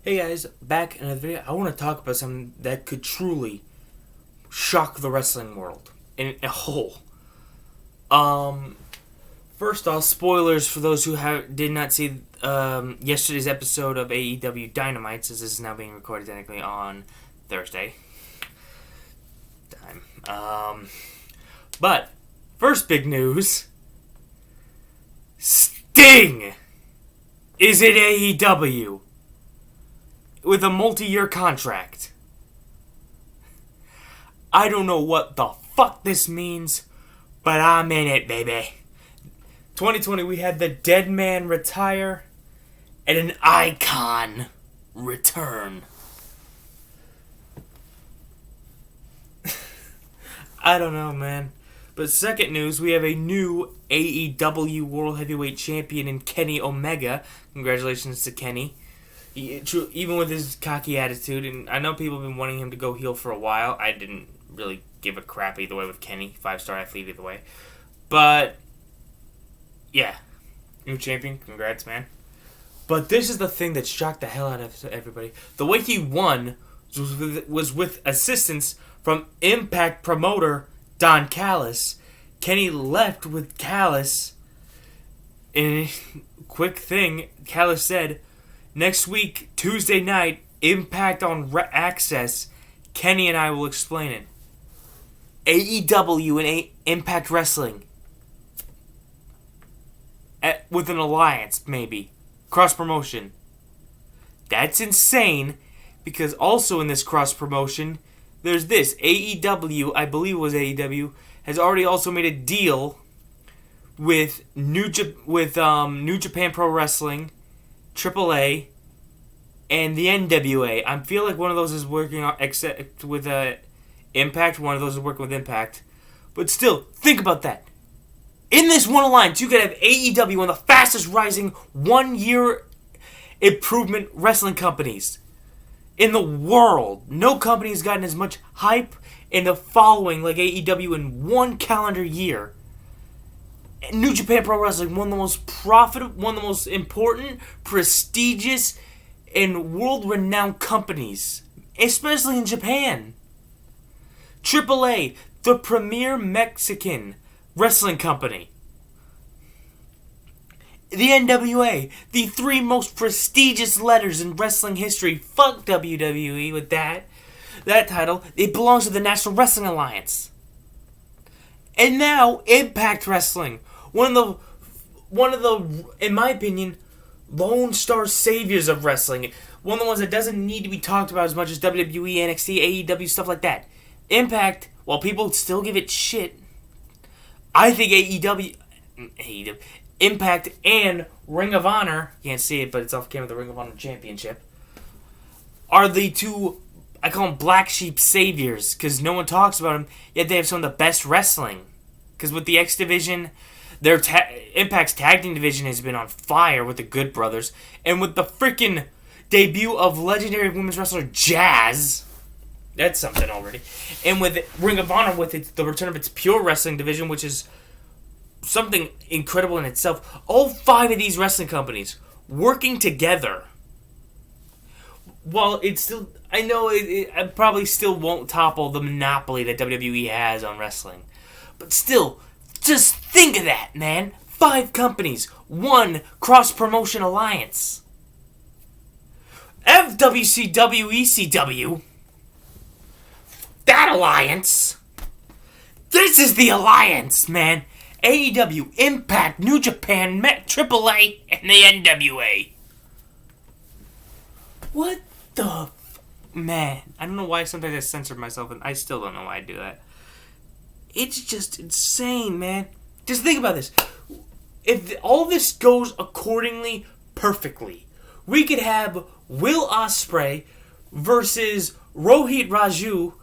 Hey guys, back in another video. I want to talk about something that could truly shock the wrestling world in a whole. First off, spoilers for those who did not see yesterday's episode of AEW Dynamite, since this is now being recorded technically on Thursday. But first big news: Sting is in AEW with a multi-year contract. I don't know what the fuck this means, but I'm in it, baby. 2020, we had the dead man retire and an icon return. I don't know, man. But second news, we have a new AEW World Heavyweight Champion in Kenny Omega. Congratulations to Kenny. Even with his cocky attitude, and I know people have been wanting him to go heel for a while. I didn't really give a crap either way with Kenny. 5-star athlete either way. But, yeah. New champion. Congrats, man. But this is the thing that shocked the hell out of everybody. The way he won was with assistance from Impact promoter Don Callis. Kenny left with Callis. And quick thing, Callis said, next week, Tuesday night, Impact on Access, Kenny and I will explain it. AEW and Impact Wrestling. With an alliance, maybe. Cross-promotion. That's insane, because also in this cross-promotion, there's this. AEW, I believe it was AEW, has already also made a deal with New Japan Pro Wrestling, AAA, and the NWA. I feel like one of those is working on except with Impact. One of those is working with Impact. But still, think about that. In this one alliance, you could have AEW, one of the fastest rising 1-year improvement wrestling companies in the world. No company has gotten as much hype in the following like AEW in one calendar year. New Japan Pro Wrestling, one of the most profitable, one of the most important, prestigious, and world-renowned companies, especially in Japan. AAA, the premier Mexican wrestling company. The NWA, the 3 most prestigious letters in wrestling history. Fuck WWE with that title. It belongs to the National Wrestling Alliance. And now, Impact Wrestling. One of the, in my opinion, Lone Star saviors of wrestling. One of the ones that doesn't need to be talked about as much as WWE, NXT, AEW, stuff like that. Impact, while people still give it shit, I think AEW, Impact, and Ring of Honor, you can't see it, but it's off camera, the Ring of Honor Championship, are the 2, I call them black sheep saviors, because no one talks about them, yet they have some of the best wrestling. Because with the X Division, their Impact's tag team division has been on fire with the Good Brothers. And with the freaking debut of legendary women's wrestler Jazz, that's something already. And with Ring of Honor, with the return of its pure wrestling division, which is something incredible in itself. All 5 of these wrestling companies working together. While it's still, I know it probably still won't topple the monopoly that WWE has on wrestling. But still, just think of that, man. 5 companies, 1 cross-promotion alliance. FWCW, ECW. That alliance. This is the alliance, man. AEW, Impact, New Japan, AAA, and the NWA. What the man? I don't know why sometimes I censored myself, and I still don't know why I do that. It's just insane, man. Just think about this. If all this goes accordingly perfectly, we could have Will Ospreay versus Rohit Raju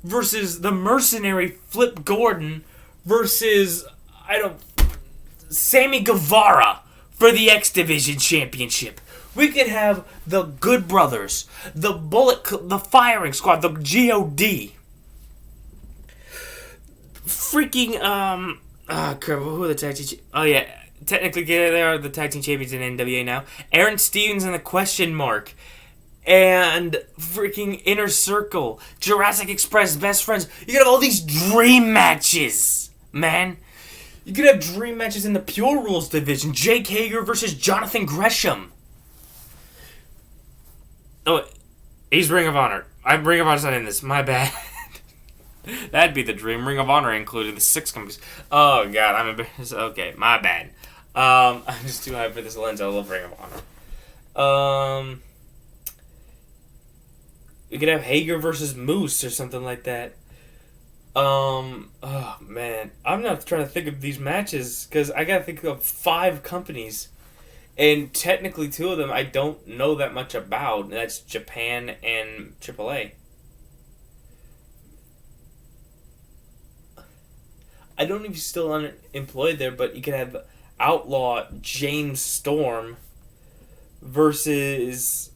versus the mercenary Flip Gordon versus, Sammy Guevara for the X Division Championship. We could have the Good Brothers, the Firing Squad, the GOD. Freaking, crap, who are the tag team? Oh, yeah. Technically, they are the tag team champions in NWA now. Aaron Stevens and the Question Mark. and freaking Inner Circle, Jurassic Express, Best Friends. You could have all these dream matches, man. You could have dream matches in the Pure Rules division. Jake Hager versus Jonathan Gresham. Oh, he's Ring of Honor. Ring of Honor's not in this. My bad. That'd be the dream. Ring of Honor included the 6 companies. Oh, God. I'm embarrassed. Okay, my bad. I'm just too high for this lens. I love Ring of Honor. We could have Hager versus Moose or something like that. Oh, man. I'm not trying to think of these matches because I gotta think of 5 companies. And technically 2 of them I don't know that much about. And that's Japan and AAA. I don't know if he's still unemployed there, but you could have Outlaw James Storm versus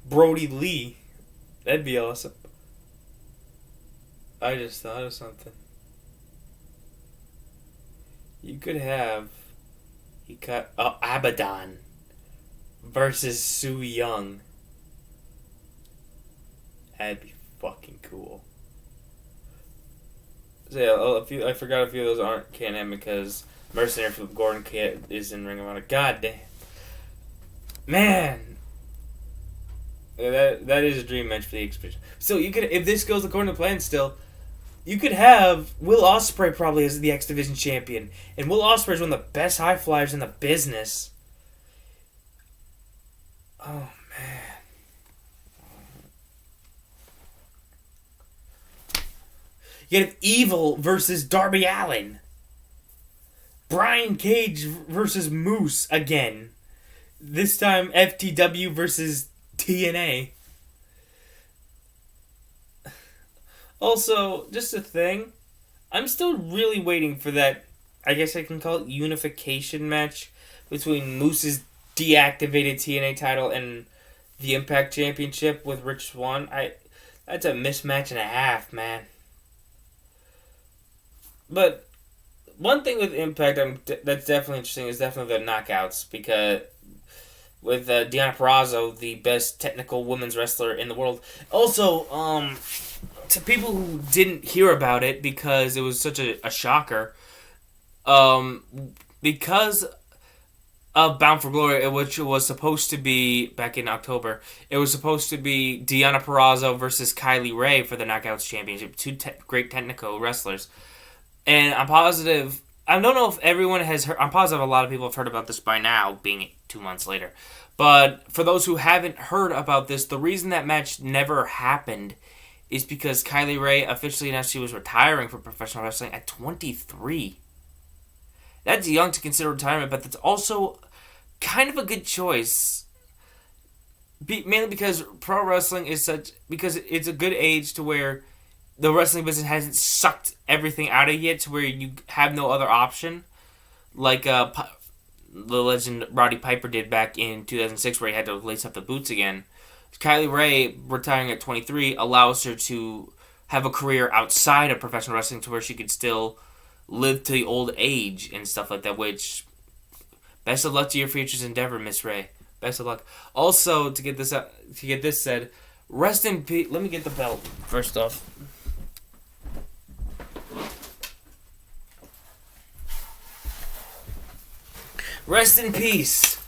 Brody Lee. That'd be awesome. I just thought of something. You could have Abaddon versus Su Yung. That'd be fucking cool. So yeah, I forgot a few of those aren't canon because Mercenary Flip Gordon is in Ring of Honor. God damn. Man. Yeah, that is a dream match for the Expedition. So you could, if this goes according to plan still, you could have Will Ospreay probably as the X Division champion. And Will Ospreay is one of the best high flyers in the business. Oh, man. You have Evil versus Darby Allin. Brian Cage versus Moose again. This time FTW versus TNA. Also, just a thing. I'm still really waiting for that, I guess I can call it unification match between Moose's deactivated TNA title and the Impact Championship with Rich Swann. That's a mismatch and a half, man. But one thing with Impact that's definitely interesting is definitely the knockouts, because with Deonna Purrazzo, the best technical women's wrestler in the world. Also, to people who didn't hear about it because it was such a shocker, because of Bound for Glory, which was supposed to be back in October, it was supposed to be Deonna Purrazzo versus Kylie Ray for the Knockouts Championship, 2 great technical wrestlers. And I'm positive, I don't know if everyone has heard, I'm positive a lot of people have heard about this by now, being 2 months later. But for those who haven't heard about this, the reason that match never happened is because Kylie Ray officially announced she was retiring from professional wrestling at 23. That's young to consider retirement, but that's also kind of a good choice. Mainly because pro wrestling is because it's a good age to where the wrestling business hasn't sucked everything out of it yet to where you have no other option. Like the legend Roddy Piper did back in 2006 where he had to lace up the boots again. Kylie Ray retiring at 23 allows her to have a career outside of professional wrestling to where she could still live to the old age and stuff like that, which best of luck to your future endeavor, Miss Ray. Best of luck. Also, to get this said, rest in peace. Let me get the belt first off. Rest in peace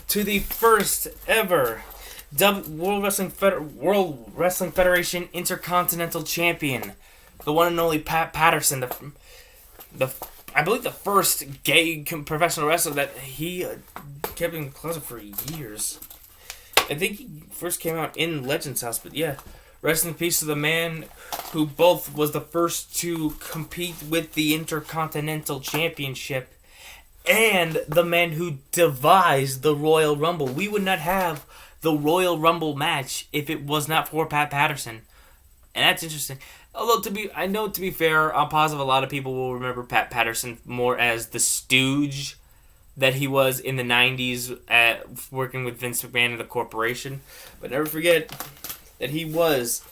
to the first ever World Wrestling Federation Intercontinental Champion, the one and only Pat Patterson, I believe the first gay professional wrestler that he kept in the closet for years. I think he first came out in Legends House, but yeah, rest in peace to the man who both was the first to compete with the Intercontinental Championship and the man who devised the Royal Rumble. We would not have the Royal Rumble match if it was not for Pat Patterson. And that's interesting. Although, to be fair, I'm positive a lot of people will remember Pat Patterson more as the stooge that he was in the 90s working with Vince McMahon and the corporation. But never forget that he was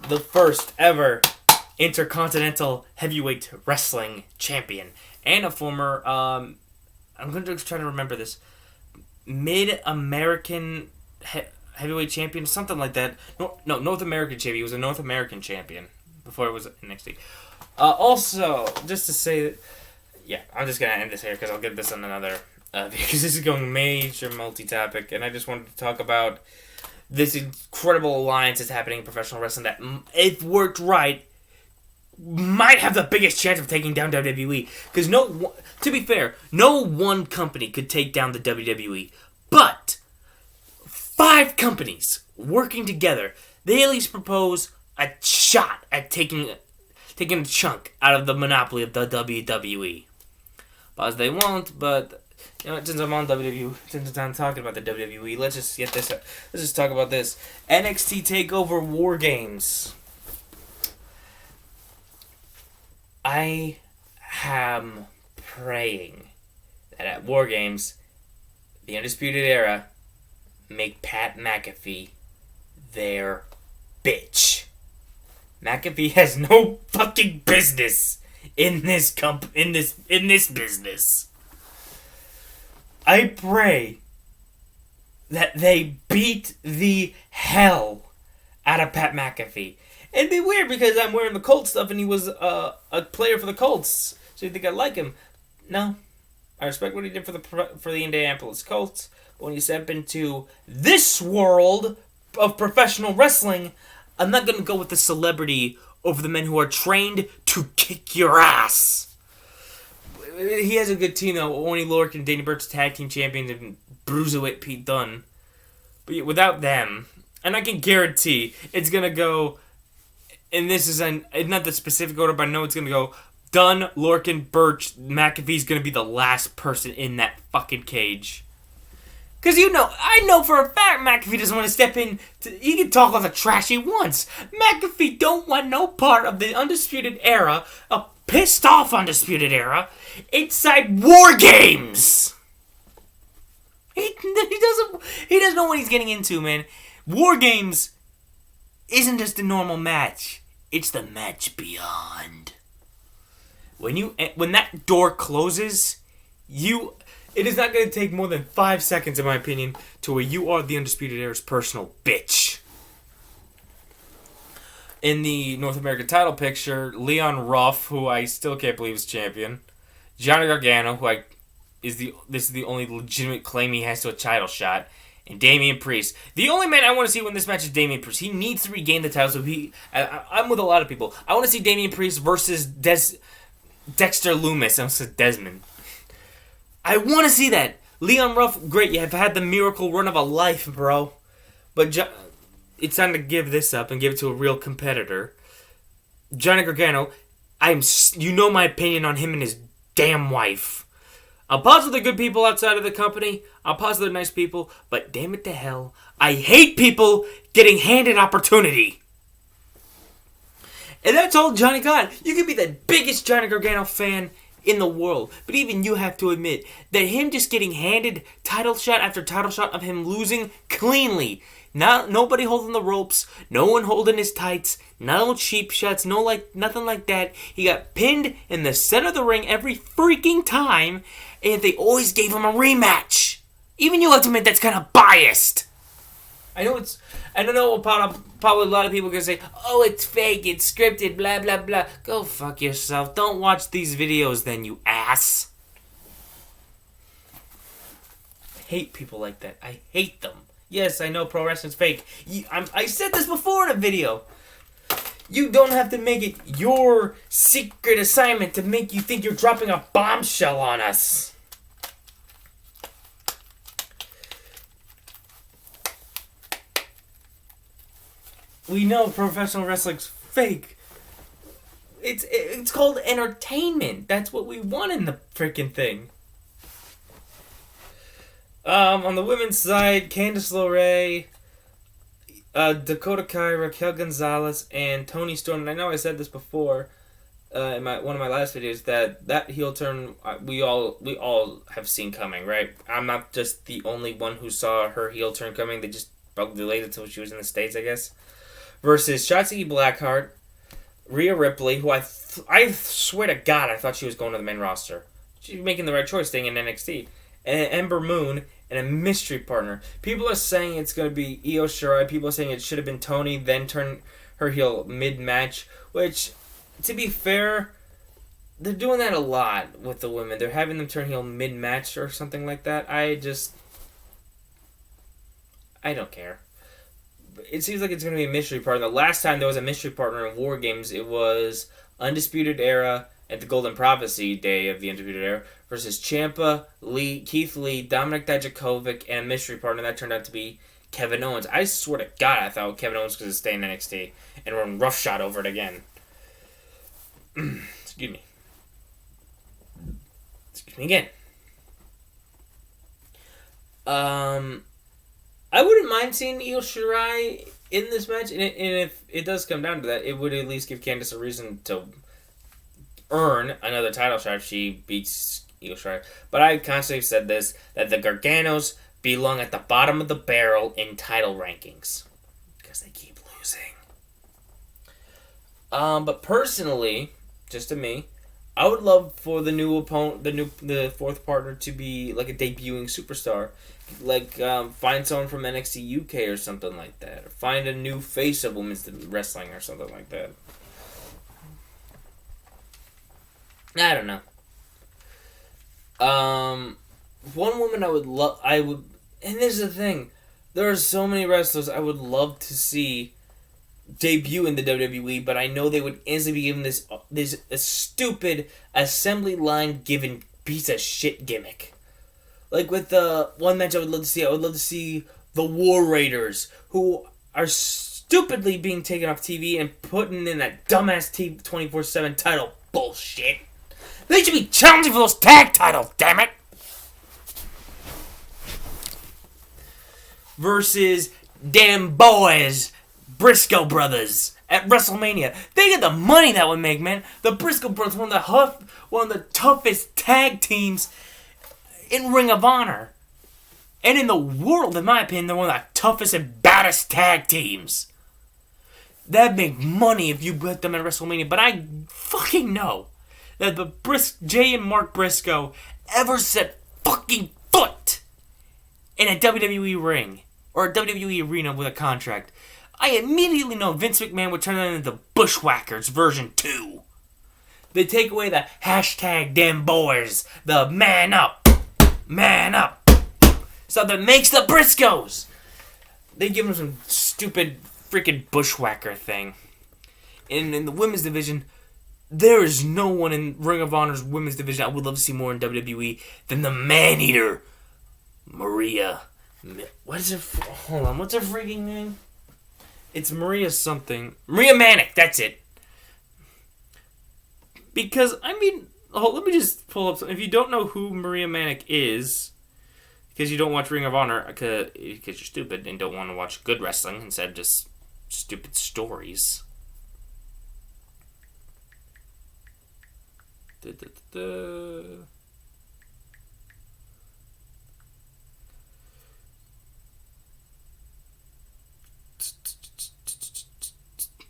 the first ever Intercontinental Heavyweight Wrestling Champion. And a former, I'm going to try to remember this, Mid-American heavyweight champion, something like that. No, North American champion. He was a North American champion before it was NXT. Also, just to say that, yeah, I'm just gonna end this here because I'll get this on another because this is going major multi-topic, and I just wanted to talk about this incredible alliance that's happening in professional wrestling that, if worked right, might have the biggest chance of taking down WWE. Because to be fair, no one company could take down the WWE, but 5 companies working together, they at least propose a shot at taking a chunk out of the monopoly of the WWE. Because they won't, but since I'm on WWE, since I'm talking about the WWE, let's just get this. Let's just talk about this NXT Takeover War Games. I am praying that at War Games, the Undisputed Era make Pat McAfee their bitch. McAfee has no fucking business in this business. I pray that they beat the hell out of Pat McAfee. It'd be weird because I'm wearing the Colts stuff and he was a player for the Colts. So you think I like him? No. I respect what he did for the Indianapolis Colts. But when you step into this world of professional wrestling, I'm not going to go with the celebrity over the men who are trained to kick your ass. He has a good team though. Only Lorcan and Danny Burch tag team champions and Bruiserweight Pete Dunne. But without them, and I can guarantee it's going to go, and this is not the specific order, but I know it's going to go Dunne, Lorcan, Burch, McAfee's going to be the last person in that fucking cage. Because I know for a fact McAfee doesn't want to step in. He can talk all the trash he wants. McAfee don't want no part of the Undisputed Era, a pissed off Undisputed Era, inside War Games. He doesn't know what he's getting into, man. War Games isn't just a normal match. It's the match beyond. When that door closes, it is not going to take more than 5 seconds, in my opinion, to where you are the Undisputed Era's personal bitch. In the North American title picture, Leon Ruff, who I still can't believe is champion, Johnny Gargano, who this is the only legitimate claim he has to a title shot, and Damian Priest. The only man I want to see win this match is Damian Priest. He needs to regain the title, so I'm with a lot of people. I want to see Damian Priest versus Dexter Loomis. I said Desmond. I want to see that. Leon Ruff, great. You have had the miracle run of a life, bro. But it's time to give this up and give it to a real competitor. Johnny Gargano, my opinion on him and his damn wife. I'll pause with the good people outside of the company. I'll pause with the nice people. But damn it to hell, I hate people getting handed opportunity. And that's all Johnny got. You can be the biggest Johnny Gargano fan in the world, but even you have to admit that him just getting handed title shot after title shot of him losing cleanly, nobody holding the ropes, no one holding his tights, no cheap shots, nothing like that. He got pinned in the center of the ring every freaking time, and they always gave him a rematch. Even you have to admit that's kind of biased. I don't know, probably a lot of people are going to say, oh, it's fake, it's scripted, blah, blah, blah. Go fuck yourself. Don't watch these videos then, you ass. I hate people like that. I hate them. Yes, I know pro wrestling's fake. I said this before in a video. You don't have to make it your secret assignment to make you think you're dropping a bombshell on us. We know professional wrestling's fake. It's called entertainment. That's what we want in the freaking thing. On the women's side, Candice LeRae, Dakota Kai, Raquel Gonzalez, and Toni Storm. And I know I said this before in one of my last videos that heel turn we all have seen coming, right? I'm not just the only one who saw her heel turn coming. They just probably delayed it until she was in the States, I guess. Versus Shotzi Blackheart, Rhea Ripley, who I swear to God I thought she was going to the main roster. She's making the right choice staying in NXT. And Ember Moon and a mystery partner. People are saying it's going to be Io Shirai. People are saying it should have been Tony, then turn her heel mid-match. Which, to be fair, they're doing that a lot with the women. They're having them turn heel mid-match or something like that. I don't care. It seems like it's going to be a mystery partner. The last time there was a mystery partner in War Games, it was Undisputed Era at the Golden Prophecy Day of the Undisputed Era versus Ciampa, Keith Lee, Dominic Dijakovic, and a mystery partner that turned out to be Kevin Owens. I swear to God, I thought Kevin Owens was going to stay in NXT and run roughshod over it again. Excuse me. Excuse me again. I wouldn't mind seeing Io Shirai in this match, and if it does come down to that, it would at least give Candice a reason to earn another title shot if she beats Io Shirai. But I constantly said this, that the Garganos belong at the bottom of the barrel in title rankings. Because they keep losing. But personally, just to me, I would love for the new opponent, the fourth partner, to be like a debuting superstar. Like, find someone from NXT UK or something like that. Or find a new face of women's wrestling or something like that. I don't know. One woman and this is the thing. There are so many wrestlers I would love to see debut in the WWE, but I know they would instantly be given this a stupid assembly line given piece of shit gimmick. Like with the one match I would love to see the War Raiders, who are stupidly being taken off TV and putting in that dumbass 24/7 title bullshit. They should be challenging for those tag titles, damn it! Versus damn boys, Briscoe brothers at WrestleMania. They get the money that would make, man. The Briscoe brothers, one of the toughest tag teams in Ring of Honor. And in the world, in my opinion, they're one of the toughest and baddest tag teams. That'd make money if you put them at WrestleMania. But I fucking know that the Jay and Mark Briscoe ever set fucking foot in a WWE ring or a WWE arena with a contract, I immediately know Vince McMahon would turn that into Bushwhackers version 2. They take away the hashtag damn boys, the man up. So that makes the Briscoes. They give them some stupid freaking bushwhacker thing. And in the women's division, there is no one in Ring of Honor's women's division I would love to see more in WWE than the Man-Eater, Maria. What is her? Hold on, what's her freaking name? It's Maria something. Maria Manic, that's it. Because, I mean, let me just pull up something. If you don't know who Maria Manic is, because you don't watch Ring of Honor, because you're stupid and don't want to watch good wrestling instead of just stupid stories.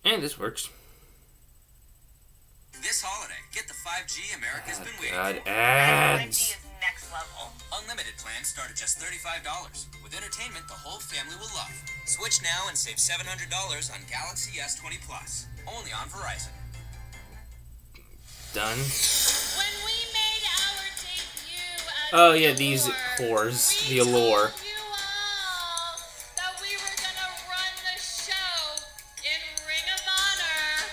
And this works. This holiday, get the 5G America's been waiting for. Ads. 5G is next level. Unlimited plans start at just $35. With entertainment the whole family will love. Switch now and save $700 on Galaxy S20 Plus. Only on Verizon. Done. When we made our debut as Oh yeah, these whores. The Allure. told you all that we were gonna run the show in Ring of Honor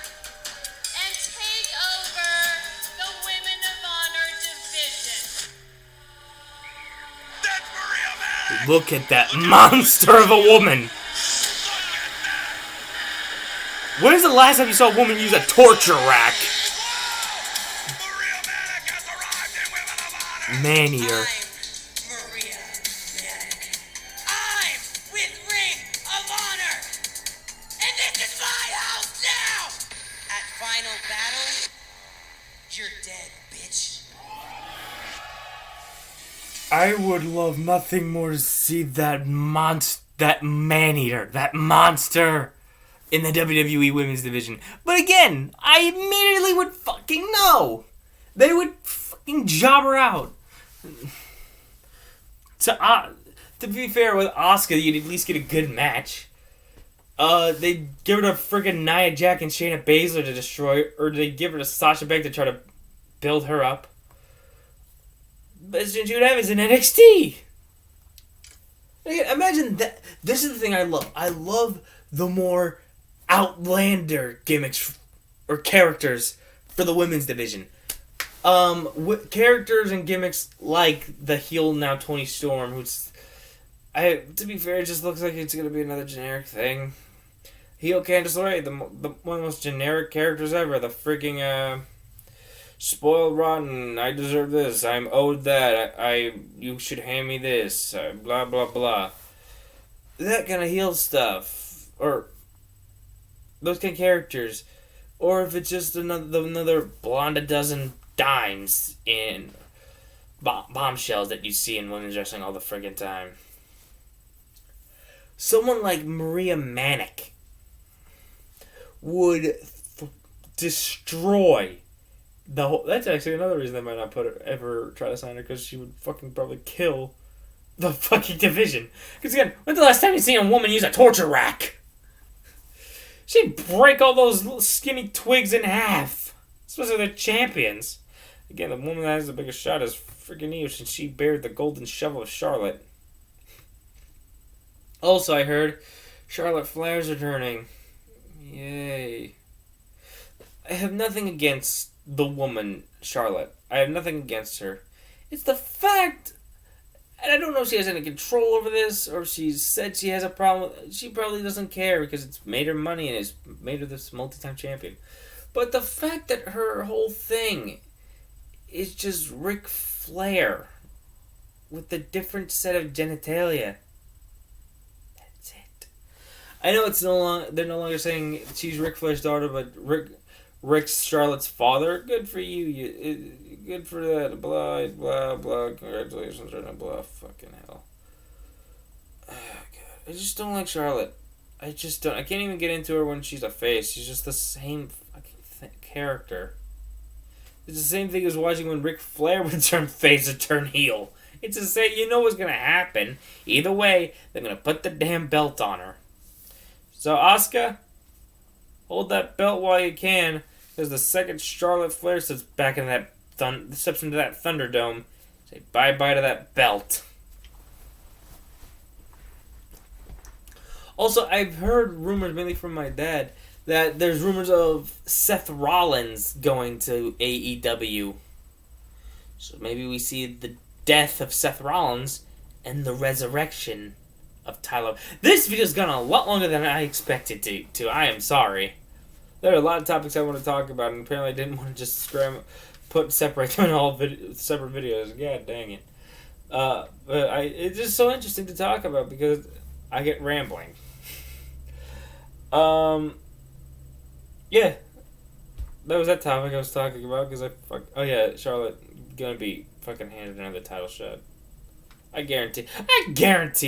and take over the Women of Honor division. That's Maria Manic! Look at that monster of a woman. When is the last time you saw a woman use a torture rack? Maria Manic has arrived in Women of Honor! Man-Eater. I'm Maria Manic. I'm with Ring of Honor! And this is my house now! At Final Battle, you're dead, bitch. I would love nothing more to see that Man-Eater, that monster in the WWE Women's Division. But again, I immediately would fucking know. They would fucking job her out. To be fair, with Asuka, you'd at least get a good match. They give it to friggin' Nia Jax and Shayna Baszler to destroy, or they give her to Sasha Banks to try to build her up. Best thing you'd have is in NXT. Imagine that. This is the thing I love. I love the more outlander gimmicks or characters for the women's division. Characters and gimmicks like the heel now Toni Storm, who's, to be fair, it just looks like it's gonna be another generic thing. Heel Candice LeRae, one of the most generic characters ever. The freaking spoiled rotten. I deserve this. I'm owed that. You should hand me this. Blah blah blah. That kind of heel stuff, or those kind of characters, or if it's just another blonde a dozen dimes in bombshells that you see in women's wrestling all the friggin' time. Someone like Maria Manic would destroy the whole. That's actually another reason they might not ever try to sign her, because she would fucking probably kill the fucking division. Because again, when's the last time you seen a woman use a torture rack? She'd break all those little skinny twigs in half. Especially the champions. Again, the woman that has the biggest shot is freaking Io, since she bared the golden shovel of Charlotte. Also, I heard Charlotte Flair's returning. Yay. I have nothing against the woman, Charlotte. I have nothing against her. It's the fact, and I don't know if she has any control over this, or if she's said she has a problem. She probably doesn't care, because it's made her money and it's made her this multi-time champion. But the fact that her whole thing is just Ric Flair with a different set of genitalia. That's it. I know they're no longer saying she's Ric Flair's daughter, but Rick's Charlotte's father. Good for you. Good for that. Blah blah blah. Congratulations, blah. Fucking hell. Oh, God. I just don't like Charlotte. I can't even get into her when she's a face. She's just the same fucking character. It's the same thing as watching when Ric Flair would turn face or turn heel. It's the same. You know what's gonna happen. Either way, they're gonna put the damn belt on her. So Asuka, hold that belt while you can, because the second Charlotte Flair steps back in steps into that Thunderdome, say bye bye to that belt. Also, I've heard rumors, mainly from my dad, that there's rumors of Seth Rollins going to AEW. So maybe we see the death of Seth Rollins and the resurrection of Tyler. This video's gone a lot longer than I expected to. I am sorry. There are a lot of topics I want to talk about, and apparently I didn't want to just separate them in all separate videos. God dang it. But it's just so interesting to talk about, because I get rambling. Yeah, that was that topic I was talking about, because oh yeah, Charlotte gonna be fucking handed another title shot. I guarantee,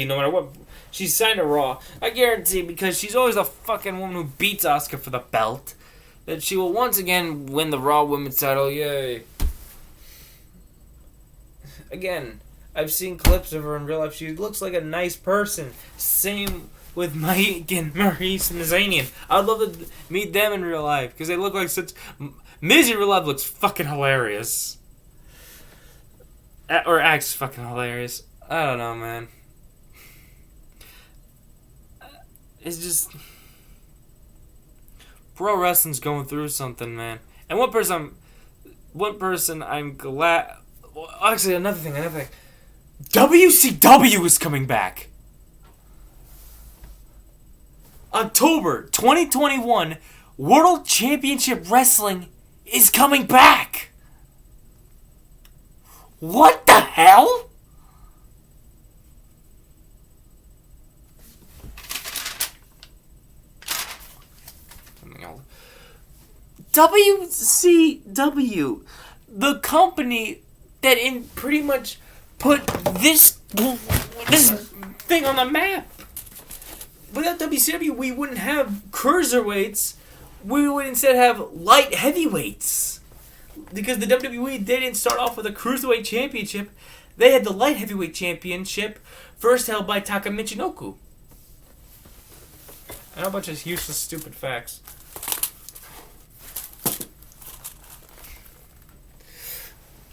no matter what, she's signed to Raw, I guarantee, because she's always the fucking woman who beats Asuka for the belt, that she will once again win the Raw Women's title. Yay. Again, I've seen clips of her in real life. She looks like a nice person. Same with Mike and Maurice and Zanian. I'd love to meet them in real life, because they look like such... Miz in real life looks fucking hilarious. Or acts fucking hilarious. I don't know, man. It's just... Pro wrestling's going through something, man. And one person I'm glad... Well, actually, another thing. WCW is coming back. October 2021, World Championship Wrestling is coming back. What the hell? WCW, the company that pretty much put this thing on the map. Without WCW, we wouldn't have cruiserweights. We would instead have light heavyweights. Because the WWE didn't start off with a cruiserweight championship. They had the light heavyweight championship, first held by Taka Michinoku. And a bunch of useless, stupid facts.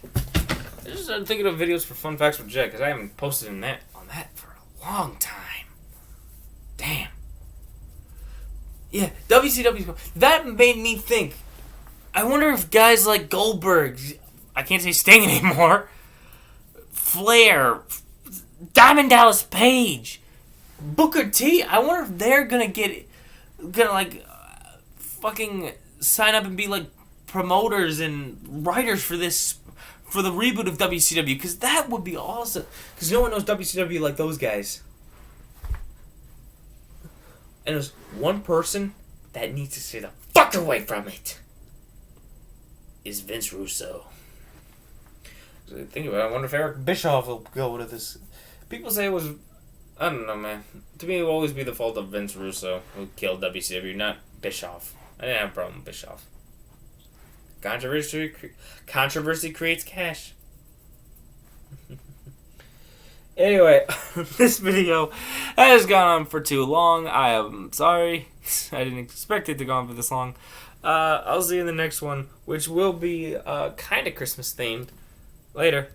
I just started thinking of videos for fun facts with Jed, because I haven't posted on that for a long time. Damn. Yeah, WCW. That made me think. I wonder if guys like Goldberg, I can't say Sting anymore, Flair, Diamond Dallas Page, Booker T, I wonder if they're gonna fucking sign up and be like promoters and writers for the reboot of WCW, because that would be awesome. Because no one knows WCW like those guys. And there's one person that needs to stay the fuck away from it. Is Vince Russo. Think about it. I wonder if Eric Bischoff will go to this. People say it was. I don't know, man. To me, it will always be the fault of Vince Russo who killed WCW, not Bischoff. I didn't have a problem with Bischoff. Controversy creates cash. Anyway, this video has gone on for too long. I am sorry. I didn't expect it to go on for this long. I'll see you in the next one, which will be kind of Christmas themed. Later.